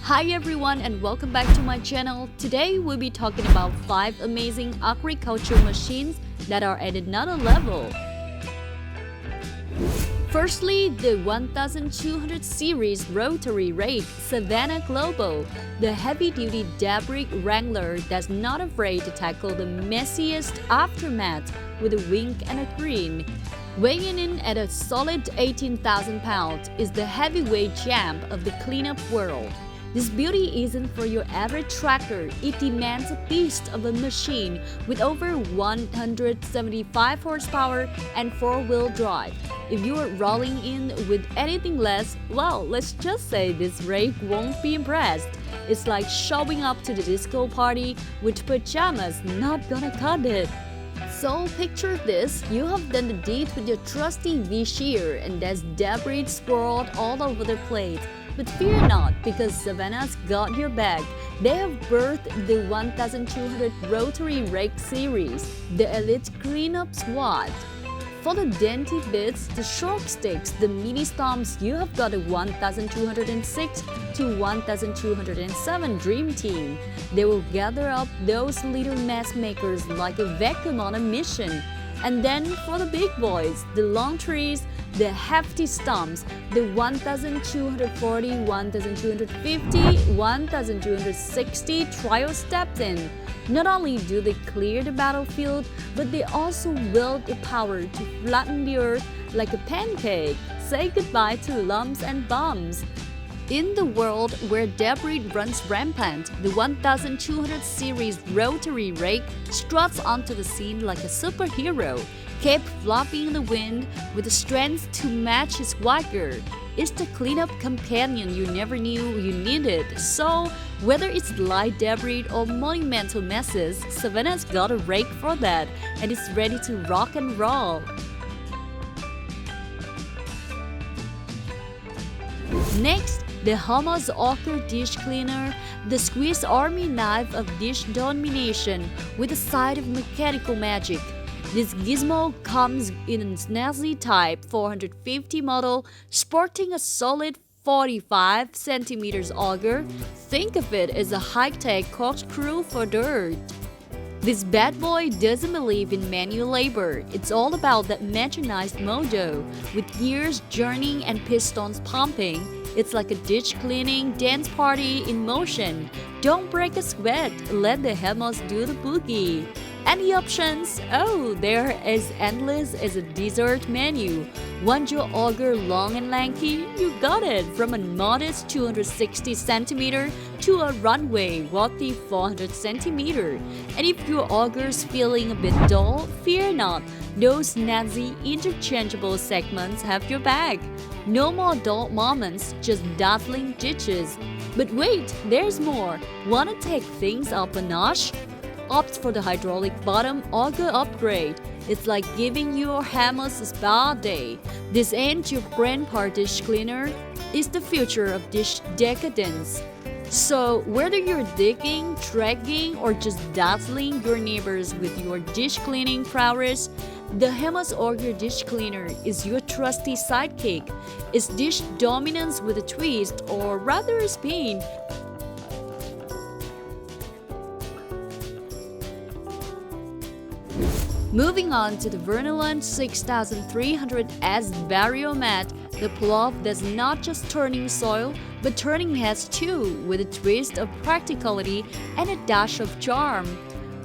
Hi everyone and welcome back to my channel. Today we'll be talking about 5 amazing agriculture machines that are at another level. Firstly, the 1200 series rotary rake SAVANNAH Global, the heavy-duty debris wrangler that's not afraid to tackle the messiest aftermath with a wink and a grin. Weighing in at a solid 18,000 pounds is the heavyweight champ of the cleanup world. This beauty isn't for your average tractor. It demands a beast of a machine with over 175 horsepower and 4-wheel drive. If you are rolling in with anything less, well, let's just say this rake won't be impressed. It's like showing up to the disco party with pajamas, not gonna cut it. So picture this, you have done the deed with your trusty V-shear and there's debris swirled all over the place. But fear not, because Savannah's got your back. They have birthed the 1200 Rotary Rake series, the elite cleanup squad. For the dainty bits, the short sticks, the mini stomps, you have got a 1206 to 1207 dream team. They will gather up those little mess makers like a vacuum on a mission. And then for the big boys, the long trees, the hefty stumps, the 1240, 1250, 1260 trio stepped in. Not only do they clear the battlefield, but they also wield the power to flatten the earth like a pancake. Say goodbye to lumps and bumps. In the world where debris runs rampant, the 1200 series rotary rake struts onto the scene like a superhero, kept flopping in the wind with the strength to match his swagger. It's the cleanup companion you never knew you needed. So, whether it's light debris or monumental messes, Savannah's got a rake for that, and it's ready to rock and roll. Next, the Hemos Auger Ditch Cleaner, the Swiss Army knife of dish domination with a side of mechanical magic. This gizmo comes in a snazzy Type 450 model, sporting a solid 45 cm auger. Think of it as a high-tech corkscrew for dirt. This bad boy doesn't believe in manual labor. It's all about that mechanized mojo, with gears churning and pistons pumping. It's like a ditch cleaning dance party in motion. Don't break a sweat, let the Hemos do the boogie. And the options? Oh, they're as endless as a dessert menu. Want your auger long and lanky? You got it! From a modest 260 cm to a runway worthy 400 cm. And if your auger's feeling a bit dull, fear not. Those snazzy interchangeable segments have your back. No more dull moments, just dazzling ditches. But wait, there's more. Wanna take things up a notch? Opt for the hydraulic bottom auger upgrade. It's like giving your Hemos a spa day. This ain't your grandpa dish cleaner. It's the future of dish decadence. So whether you're digging, dragging, or just dazzling your neighbors with your dish cleaning prowess, the Hemos Auger Ditch Cleaner is your trusty sidekick. It's dish dominance with a twist, or rather a spin. Moving on to the Kverneland 6300S Variomat, the plow that's not just turning soil, but turning heads too, with a twist of practicality and a dash of charm.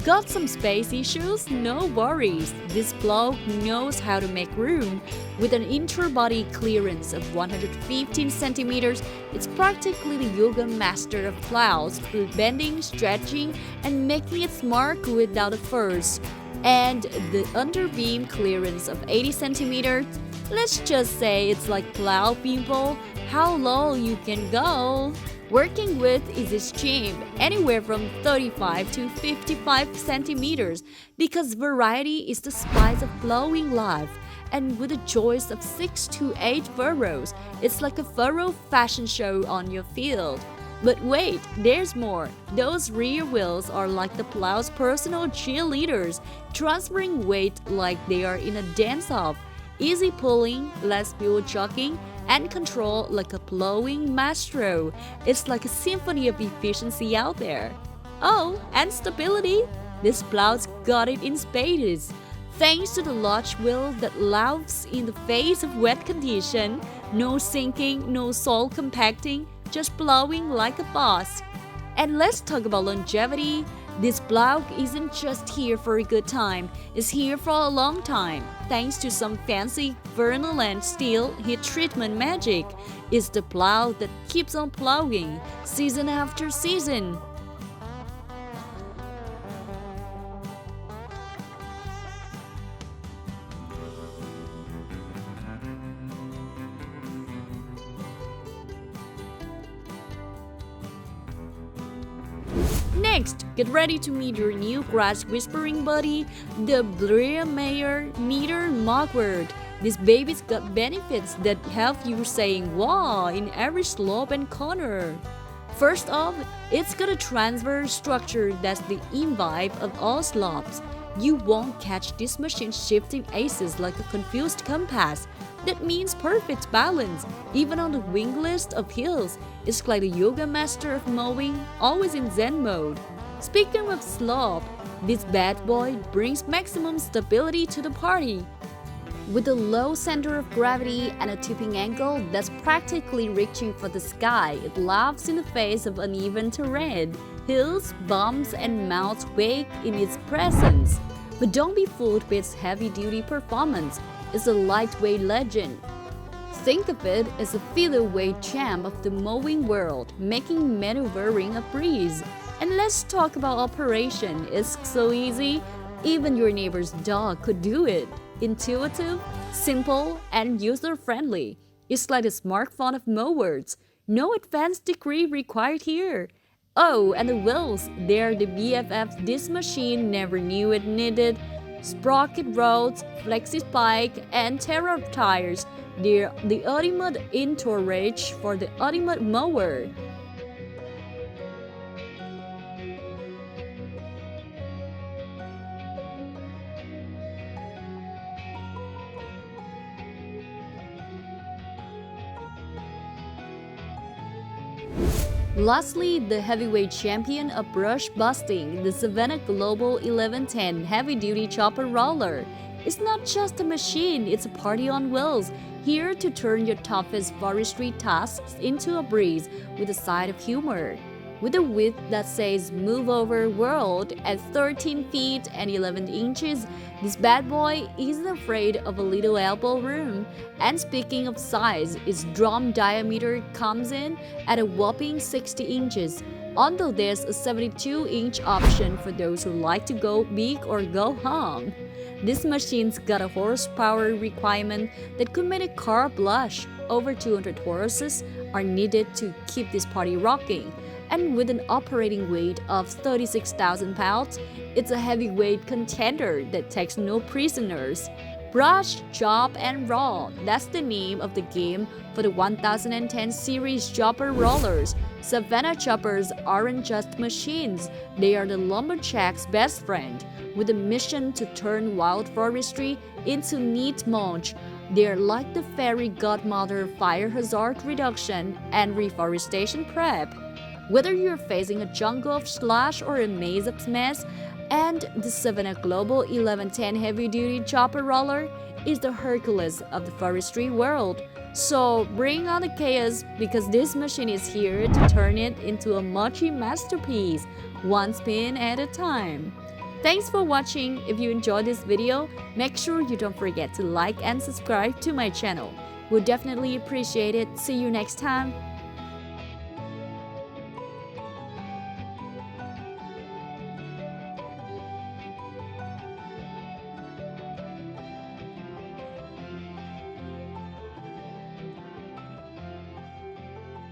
Got some space issues? No worries. This plow knows how to make room. With an interbody clearance of 115 cm, it's practically the yoga master of plows, bending, stretching, and making its mark without a fuss. And the underbeam clearance of 80 cm, let's just say it's like plow people, how low you can go. Working with is its cheap, anywhere from 35 to 55 cm, because variety is the spice of plowing life. And with a choice of 6 to 8 furrows, it's like a furrow fashion show on your field. But wait, there's more. Those rear wheels are like the plow's personal cheerleaders, transferring weight like they are in a dance-off. Easy pulling, less fuel chucking, and control like a plowing maestro. It's like a symphony of efficiency out there. Oh, and stability. This plow's got it in spades. Thanks to the large wheel that laughs in the face of wet condition, no sinking, no soil compacting, just plowing like a boss. And let's talk about longevity. This plow isn't just here for a good time, it's here for a long time. Thanks to some fancy Kverneland steel heat treatment magic, it's the plow that keeps on plowing, season after season. Next, get ready to meet your new grass whispering buddy, the Mayer Meter Mugwort. This baby's got benefits that have you saying wow in every slope and corner. First off, it's got a transfer structure that's the imbibe of all slopes. You won't catch this machine shifting aces like a confused compass. That means perfect balance, even on the wingless of hills. It's like a yoga master of mowing, always in Zen mode. Speaking of slope, this bad boy brings maximum stability to the party. With a low center of gravity and a tipping angle that's practically reaching for the sky, it laughs in the face of uneven terrain. Hills, bumps, and mounts wake in its presence. But don't be fooled by its heavy-duty performance. It's a lightweight legend. Think of it as a featherweight champ of the mowing world, making maneuvering a breeze. And let's talk about operation. It's so easy, even your neighbor's dog could do it. Intuitive, simple, and user-friendly. It's like a smartphone of mowers. No advanced degree required here. Oh, and the wheels, they're the BFFs this machine never knew it needed. Sprocket rods, flexi spike, and Terra tires. They're the ultimate entourage for the ultimate mower. Lastly, the heavyweight champion of brush busting, the Savannah Global 1110 heavy-duty chopper roller. It's not just a machine, it's a party on wheels, here to turn your toughest forestry tasks into a breeze with a side of humor. With a width that says "Move Over World" at 13 feet and 11 inches, this bad boy isn't afraid of a little elbow room. And speaking of size, its drum diameter comes in at a whopping 60 inches, although there's a 72-inch option for those who like to go big or go home. This machine's got a horsepower requirement that could make a car blush. Over 200 horses are needed to keep this party rocking. And with an operating weight of 36,000 pounds, it's a heavyweight contender that takes no prisoners. Brush, chop, and roll, that's the name of the game for the 1010 series chopper rollers. Savannah choppers aren't just machines, they are the lumberjack's best friend. With a mission to turn wild forestry into neat mulch, they're like the fairy godmother of fire hazard reduction and reforestation prep. Whether you're facing a jungle of slush or a maze of mess, and the Savannah Global 1110 heavy-duty chopper roller is the Hercules of the forestry world. So bring on the chaos, because this machine is here to turn it into a mulchy masterpiece, one spin at a time. Thanks for watching. If you enjoyed this video, make sure you don't forget to like and subscribe to my channel. We'll definitely appreciate it. See you next time.